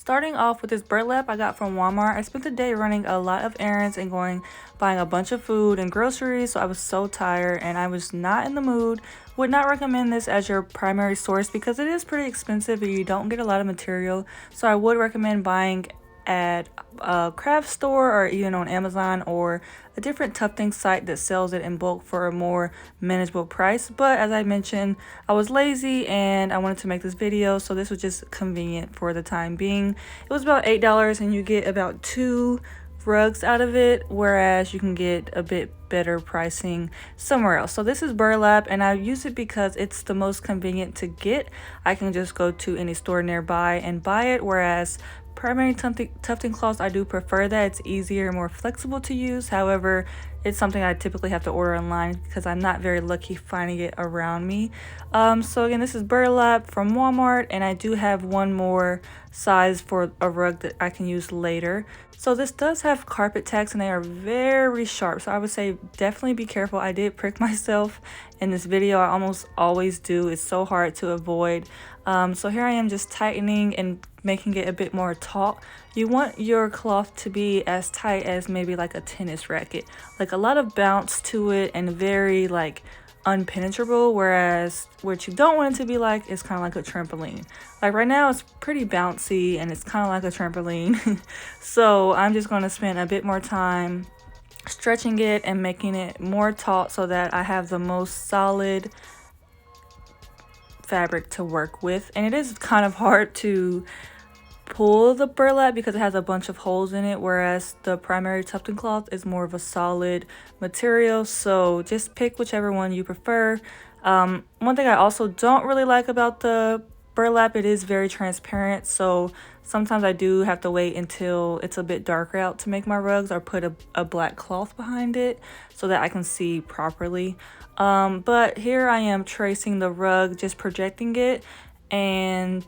starting off with this burlap I got from Walmart. I spent the day running a lot of errands and buying a bunch of food and groceries, so I was so tired and I was not in the mood. Would not recommend this as your primary source because it is pretty expensive and you don't get a lot of material. So I would recommend buying at a craft store or even on Amazon or a different tufting site that sells it in bulk for a more manageable price. But as I mentioned, I was lazy and I wanted to make this video, so this was just convenient for the time being. It was about $8 and you get about 2 rugs out of it, whereas you can get a bit better pricing somewhere else. So this is burlap and I use it because it's the most convenient to get. I can just go to any store nearby and buy it, whereas primary tufting cloths, I do prefer that. It's easier, more flexible to use. However, it's something I typically have to order online because I'm not very lucky finding it around me. So again, this is burlap from Walmart, and I do have one more size for a rug that I can use later. So this does have carpet tacks and they are very sharp, so I would say definitely be careful. I did prick myself in this video. I almost always do. It's so hard to avoid. So here I am just tightening and making it a bit more taut. You want your cloth to be as tight as maybe like a tennis racket, like a lot of bounce to it and very like unpenetrable, whereas what you don't want it to be like is kind of like a trampoline. Like right now it's pretty bouncy and it's kind of like a trampoline. So I'm just going to spend a bit more time stretching it and making it more taut so that I have the most solid fabric to work with. And it is kind of hard to pull the burlap because it has a bunch of holes in it, whereas the primary tufting cloth is more of a solid material. So just pick whichever one you prefer. One thing I also don't really like about the burlap, it is very transparent, so sometimes I do have to wait until it's a bit darker out to make my rugs, or put a black cloth behind it so that I can see properly. But here I am tracing the rug, just projecting it, and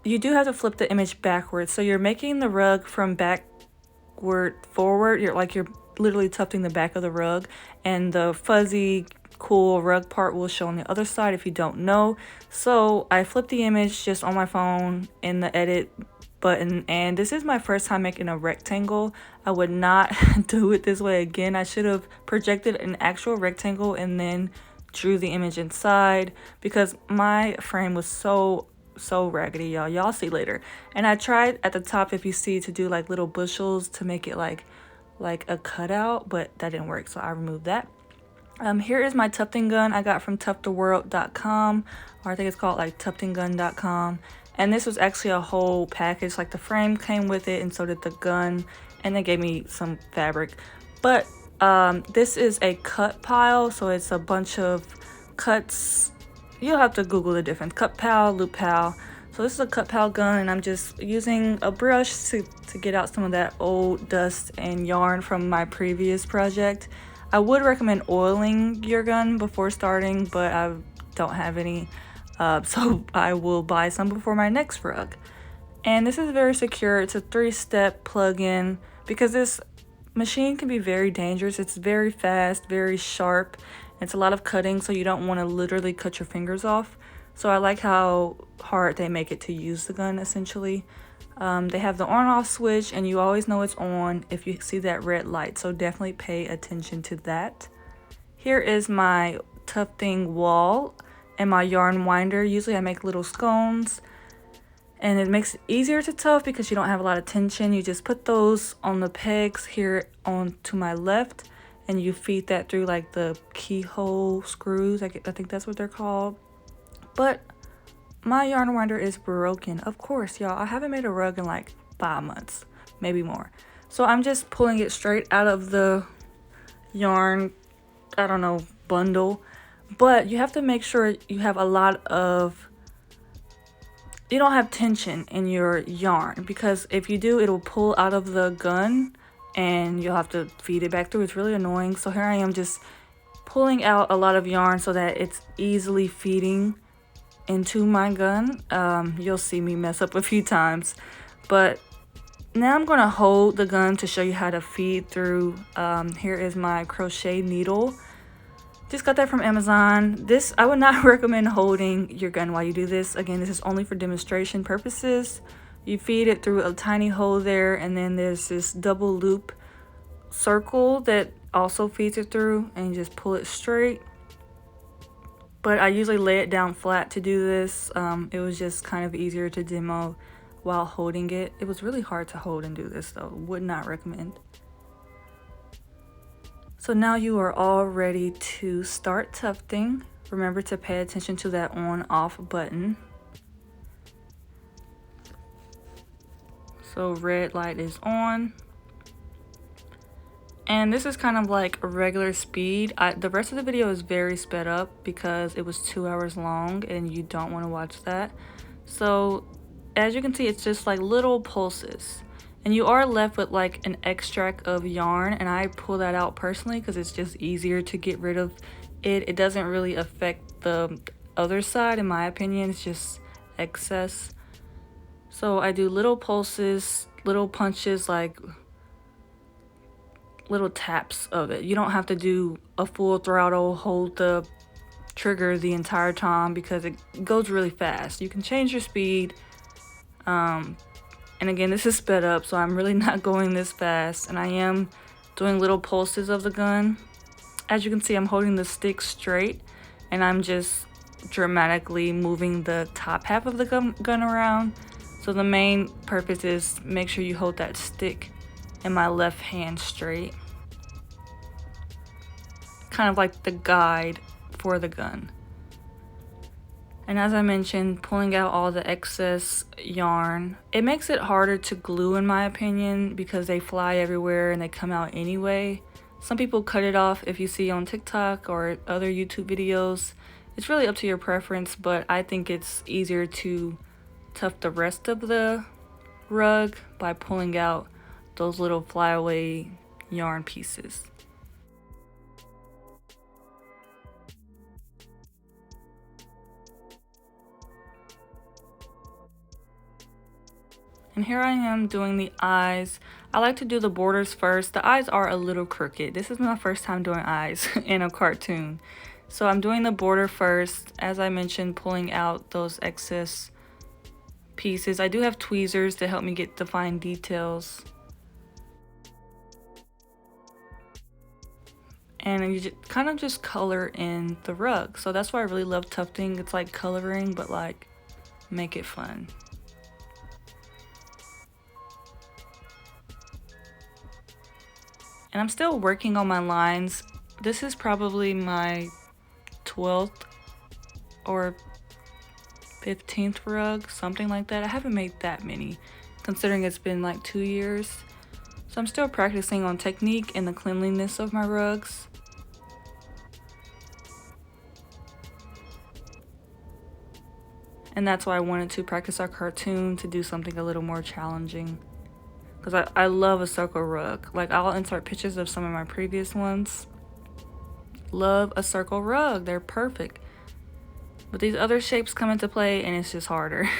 you do have to flip the image backwards. So you're making the rug from backward forward. You're literally tufting the back of the rug, and the fuzzy cool rug part will show on the other side if you don't know. So I flipped the image just on my phone in the edit button, and this is my first time making a rectangle. I would not do it this way again. I should have projected an actual rectangle and then drew the image inside because my frame was so raggedy, y'all see later. And I tried at the top, if you see, to do like little bushels to make it like a cutout, but that didn't work, so I removed that. Here is my tufting gun I got from tufterworld.com, or I think it's called like tuftinggun.com. And this was actually a whole package. Like the frame came with it and so did the gun, and they gave me some fabric. But this is a cut pile, so it's a bunch of cuts. You'll have to Google the difference. Cut pile, loop pile. So this is a cut pile gun, and I'm just using a brush to get out some of that old dust and yarn from my previous project. I would recommend oiling your gun before starting, but I don't have any, so I will buy some before my next rug. And this is very secure. It's a 3-step plug-in because this machine can be very dangerous. It's very fast, very sharp. It's a lot of cutting, so you don't want to literally cut your fingers off. So I like how hard they make it to use the gun, essentially. They have the on-off switch, and you always know it's on if you see that red light, so definitely pay attention to that. Here is my tufting wall and my yarn winder. Usually I make little scones, and it makes it easier to tuft because you don't have a lot of tension. You just put those on the pegs here on to my left, and you feed that through like the keyhole screws. I think that's what they're called. But my yarn winder is broken. Of course, y'all. I haven't made a rug in like 5 months, maybe more. So I'm just pulling it straight out of the yarn, I don't know, bundle. But you have to make sure you have you don't have tension in your yarn, because if you do, it'll pull out of the gun and you'll have to feed it back through. It's really annoying. So here I am just pulling out a lot of yarn so that it's easily feeding into my gun. You'll see me mess up a few times, but now I'm going to hold the gun to show you how to feed through. Here is my crochet needle. Just got that from Amazon. This, I would not recommend holding your gun while you do this. Again, this is only for demonstration purposes. You feed it through a tiny hole there, and then there's this double loop circle that also feeds it through, and you just pull it straight. But I usually lay it down flat to do this. It was just kind of easier to demo while holding it. It was really hard to hold and do this though. Would not recommend. So now you are all ready to start tufting. Remember to pay attention to that on-off button. So red light is on. And this is kind of like a regular speed. The rest of the video is very sped up because it was 2 hours long and you don't want to watch that. So as you can see, it's just like little pulses. And you are left with like an extract of yarn, and I pull that out personally because it's just easier to get rid of it. It doesn't really affect the other side in my opinion, it's just excess. So I do little pulses, little punches, like little taps of it. You don't have to do a full throttle, hold the trigger the entire time because it goes really fast. You can change your speed. And again, this is sped up, so I'm really not going this fast. And I am doing little pulses of the gun. As you can see, I'm holding the stick straight, and I'm just dramatically moving the top half of the gun around. So the main purpose is make sure you hold that stick in my left hand straight. Kind of like the guide for the gun. And as I mentioned, pulling out all the excess yarn, it makes it harder to glue in my opinion because they fly everywhere and they come out anyway. Some people cut it off if you see on TikTok or other YouTube videos. It's really up to your preference, but I think it's easier to tuft the rest of the rug by pulling out those little flyaway yarn pieces. And here I am doing the eyes. I like to do the borders first. The eyes are a little crooked. This is my first time doing eyes in a cartoon. So I'm doing the border first. As I mentioned, pulling out those excess pieces. I do have tweezers to help me get the fine details. And you just kind of just color in the rug. So that's why I really love tufting. It's like coloring, but like make it fun. And I'm still working on my lines. This is probably my 12th or 15th rug, something like that. I haven't made that many, considering it's been like 2 years. So I'm still practicing on technique and the cleanliness of my rugs. And that's why I wanted to practice our cartoon to do something a little more challenging. Because I love a circle rug. Like, I'll insert pictures of some of my previous ones. Love a circle rug. They're perfect. But these other shapes come into play and it's just harder.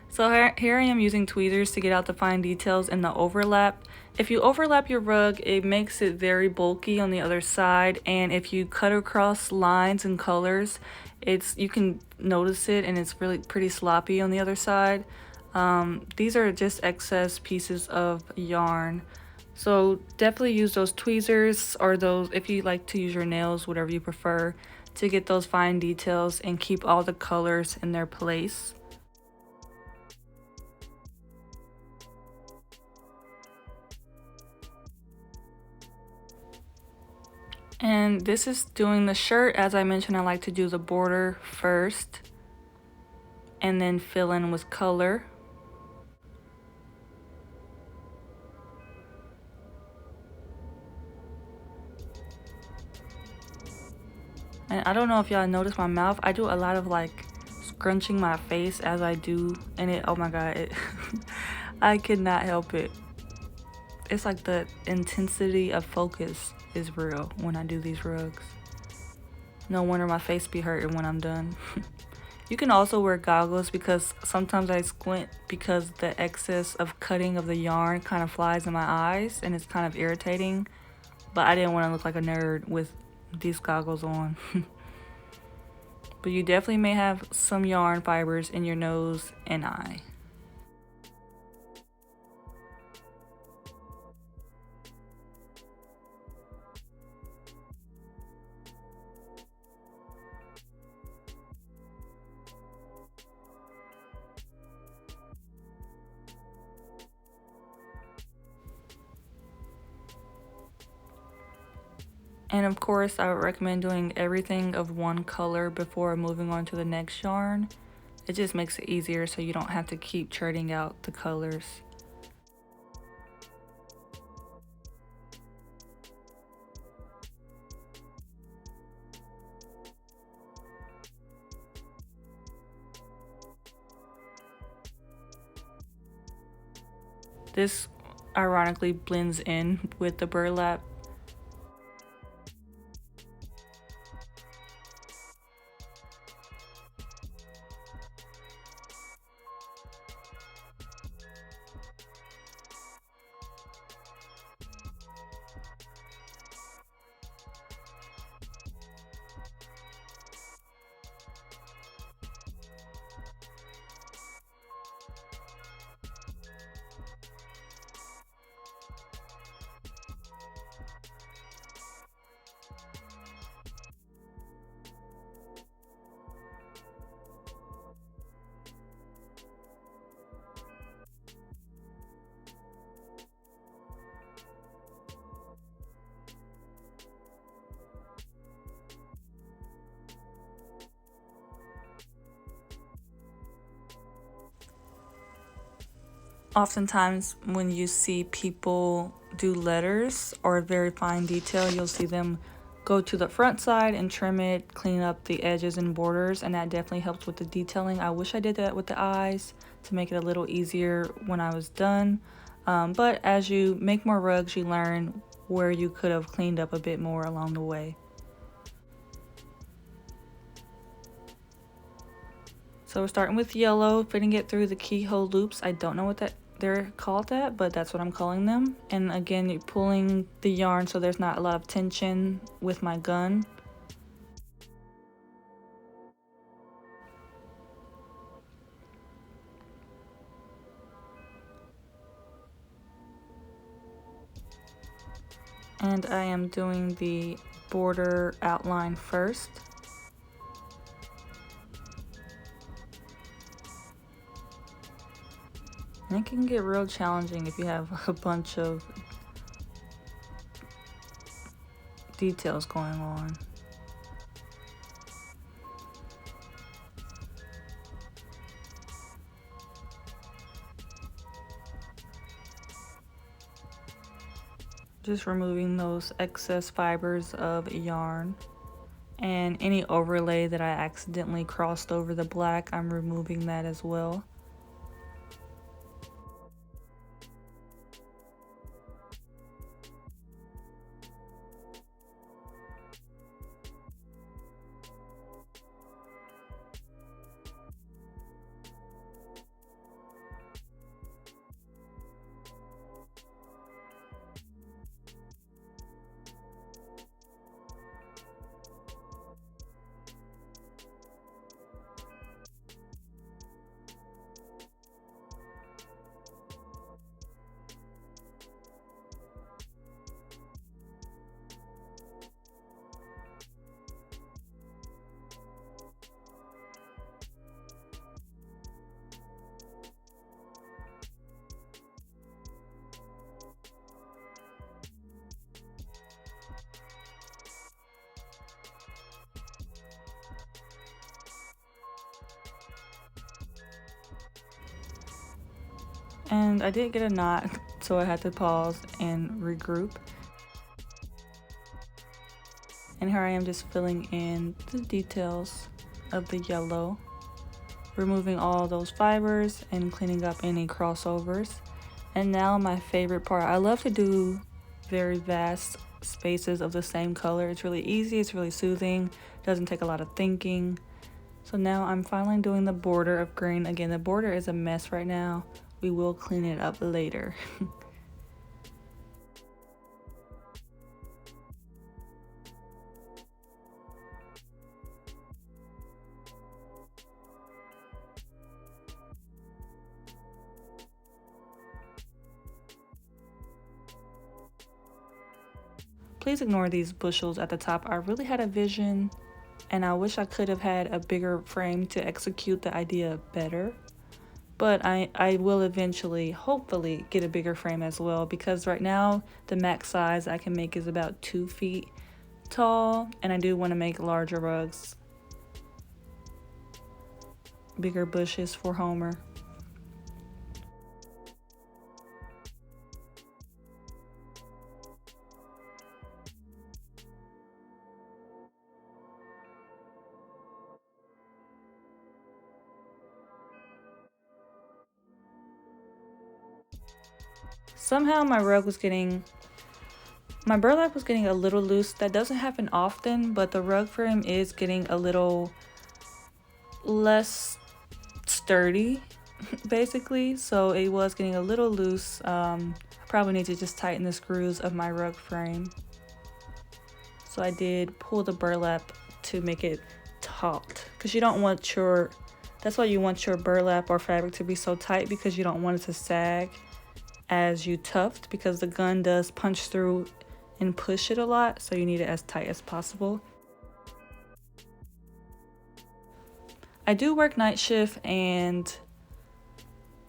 So here I am using tweezers to get out the fine details in the overlap. If you overlap your rug, it makes it very bulky on the other side. And if you cut across lines and colors, you can notice it and it's really pretty sloppy on the other side. These are just excess pieces of yarn, so definitely use those tweezers or those, if you like to use your nails, whatever you prefer, to get those fine details and keep all the colors in their place. And this is doing the shirt. As I mentioned, I like to do the border first and then fill in with color. And I don't know if y'all notice my mouth. I do a lot of like scrunching my face as I do, and oh my god, I could not help it. It's like the intensity of focus is real when I do these rugs. No wonder my face be hurting when I'm done. You can also wear goggles because sometimes I squint because the excess of cutting of the yarn kind of flies in my eyes and it's kind of irritating. But I didn't want to look like a nerd with these goggles on. But you definitely may have some yarn fibers in your nose and eye. And of course, I would recommend doing everything of one color before moving on to the next yarn. It just makes it easier so you don't have to keep trading out the colors. This ironically blends in with the burlap. Oftentimes, when you see people do letters or very fine detail, you'll see them go to the front side and trim it, clean up the edges and borders, and that definitely helps with the detailing. I wish I did that with the eyes to make it a little easier when I was done. But as you make more rugs, you learn where you could have cleaned up a bit more along the way. So we're starting with yellow, fitting it through the keyhole loops. I don't know what they're called that, but that's what I'm calling them. And again, you're pulling the yarn so there's not a lot of tension with my gun. And I am doing the border outline first. And it can get real challenging if you have a bunch of details going on. Just removing those excess fibers of yarn. And any overlay that I accidentally crossed over the black, I'm removing that as well. And I did get a knot, so I had to pause and regroup. And here I am just filling in the details of the yellow, removing all those fibers and cleaning up any crossovers. And now my favorite part, I love to do very vast spaces of the same color. It's really easy, it's really soothing, doesn't take a lot of thinking. So now I'm finally doing the border of green. Again, the border is a mess right now. We will clean it up later. Please ignore these bushels at the top. I really had a vision and I wish I could have had a bigger frame to execute the idea better. But I will eventually, hopefully, get a bigger frame as well, because right now the max size I can make is about 2 feet tall, and I do want to make larger rugs, bigger bushes for Homer. Somehow my burlap was getting a little loose. That doesn't happen often, but the rug frame is getting a little less sturdy basically, so it was getting a little loose. I probably need to just tighten the screws of my rug frame. So I did pull the burlap to make it taut, because you don't want that's why you want your burlap or fabric to be so tight, because you don't want it to sag as you tuft, because the gun does punch through and push it a lot, so you need it as tight as possible. I do work night shift, and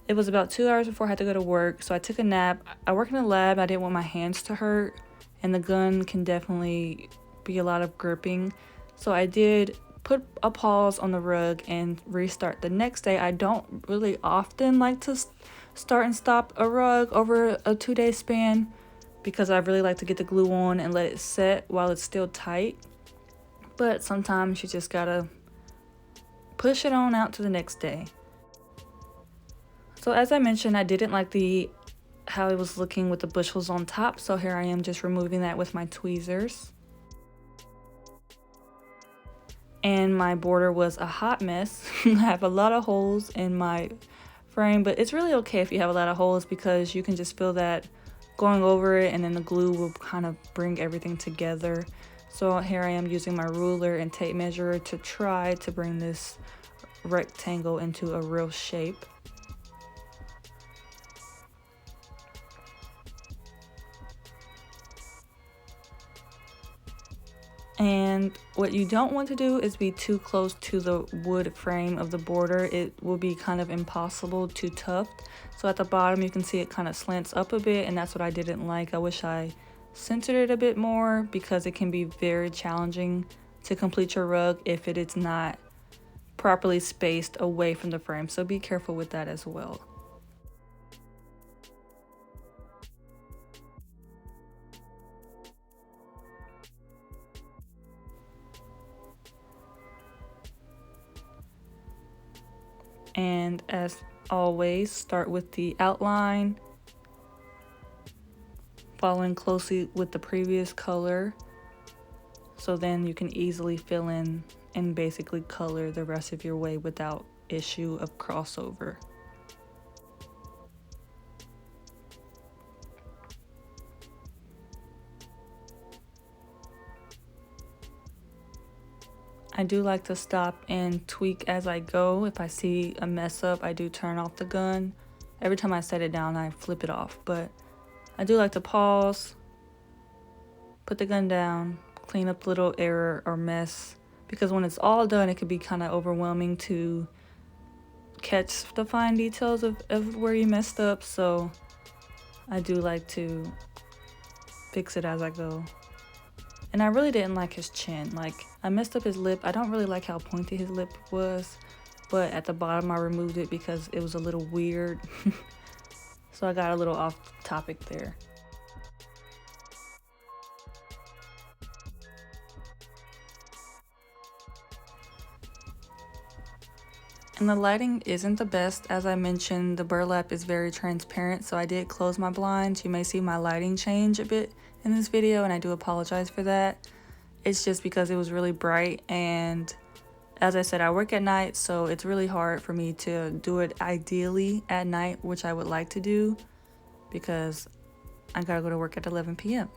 it was about 2 hours before I had to go to work, so I took a nap. I work in a lab. I didn't want my hands to hurt, and the gun can definitely be a lot of gripping, so I did put a pause on the rug and restart the next day. I don't really often like to start and stop a rug over a 2-day span, because I really like to get the glue on and let it set while it's still tight, but sometimes you just gotta push it on out to the next day. So as I mentioned, I didn't like how it was looking with the bushels on top, so here I am just removing that with my tweezers. And my border was a hot mess. I have a lot of holes in my frame, but it's really okay if you have a lot of holes, because you can just feel that going over it, and then the glue will kind of bring everything together. So here I am using my ruler and tape measure to try to bring this rectangle into a real shape. And what you don't want to do is be too close to the wood frame of the border. It will be kind of impossible to tuft. So at the bottom you can see it kind of slants up a bit, and that's what I didn't like. I wish I centered it a bit more, because it can be very challenging to complete your rug if it is not properly spaced away from the frame. So be careful with that as well. And as always, start with the outline, following closely with the previous color, so then you can easily fill in and basically color the rest of your way without issue of crossover. I do like to stop and tweak as I go. If I see a mess up, I do turn off the gun. Every time I set it down, I flip it off, but I do like to pause, put the gun down, clean up little error or mess, because when it's all done, it can be kind of overwhelming to catch the fine details of where you messed up. So I do like to fix it as I go. And I really didn't like his chin. Like, I messed up his lip. I don't really like how pointy his lip was, but at the bottom I removed it because it was a little weird. So I got a little off topic there. And the lighting isn't the best. As I mentioned, the burlap is very transparent, so I did close my blinds. You may see my lighting change a bit in this video, and I do apologize for that. It's just because it was really bright, and as I said, I work at night, so it's really hard for me to do it ideally at night, which I would like to do, because I gotta go to work at 11 p.m.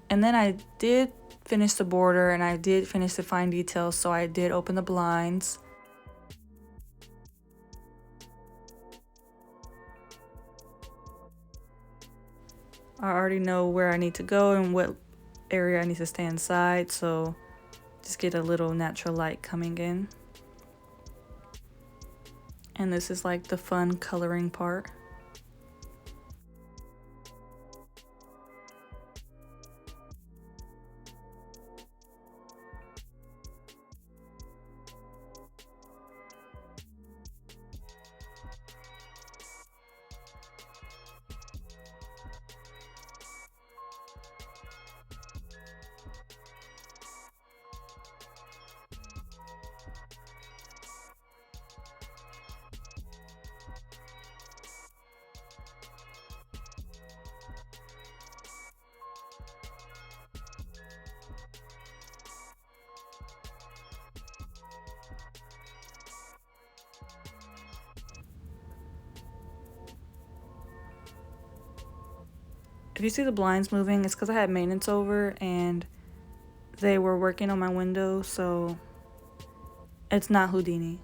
And then I did finish the border, and I did finish the fine details, so I did open the blinds. I already know where I need to go and what area I need to stay inside, so just get a little natural light coming in. And this is like the fun coloring part. If you see the blinds moving, it's because I had maintenance over and they were working on my window, so it's not Houdini.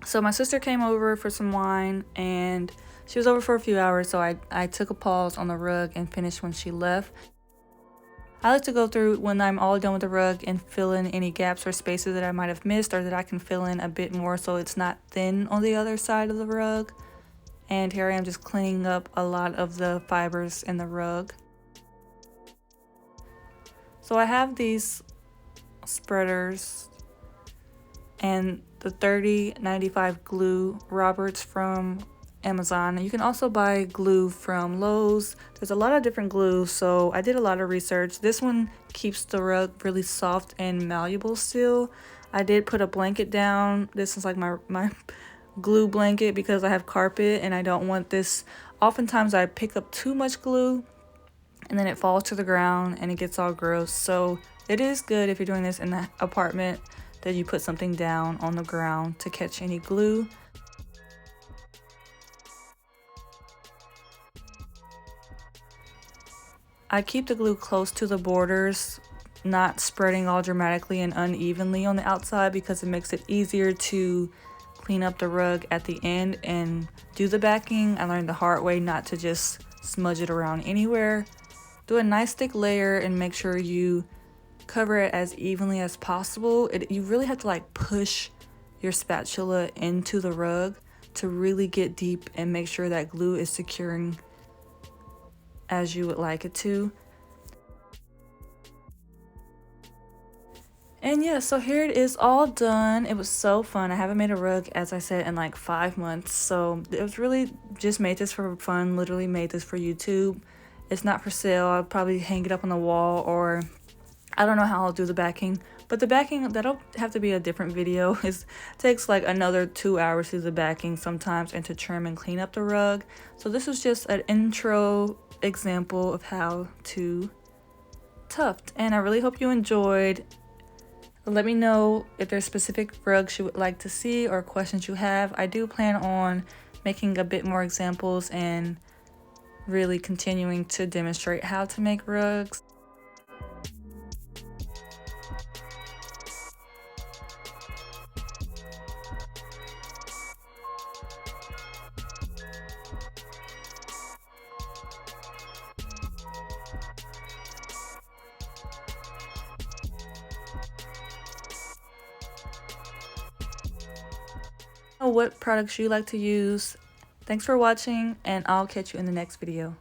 So my sister came over for some wine and she was over for a few hours, so I took a pause on the rug and finished when she left. I like to go through when I'm all done with the rug and fill in any gaps or spaces that I might have missed or that I can fill in a bit more so it's not thin on the other side of the rug. And here I am just cleaning up a lot of the fibers in the rug. So I have these spreaders and the 3095 glue Roberts from Amazon. You can also buy glue from Lowe's. There's a lot of different glues, so I did a lot of research. This one keeps the rug really soft and malleable still. I did put a blanket down. This is like my glue blanket because I have carpet and I don't want this. Oftentimes I pick up too much glue and then it falls to the ground and it gets all gross. So it is good if you're doing this in the apartment that you put something down on the ground to catch any glue. I keep the glue close to the borders, not spreading all dramatically and unevenly on the outside because it makes it easier to clean up the rug at the end and do the backing. I learned the hard way not to just smudge it around anywhere. Do a nice thick layer and make sure you cover it as evenly as possible. You really have to like push your spatula into the rug to really get deep and make sure that glue is securing as you would like it to. And yeah, so here it is all done. It was so fun. I haven't made a rug, as I said, in like 5 months. So it was really just made this for fun, literally made this for YouTube. It's not for sale. I'll probably hang it up on the wall, or I don't know how I'll do the backing. But the backing, that'll have to be a different video. It takes like another 2 hours to do the backing sometimes and to trim and clean up the rug. So this was just an intro example of how to tuft, and I really hope you enjoyed. Let me know if there's specific rugs you would like to see or questions you have. I do plan on making a bit more examples and really continuing to demonstrate how to make rugs. What products you like to use. Thanks for watching, and I'll catch you in the next video.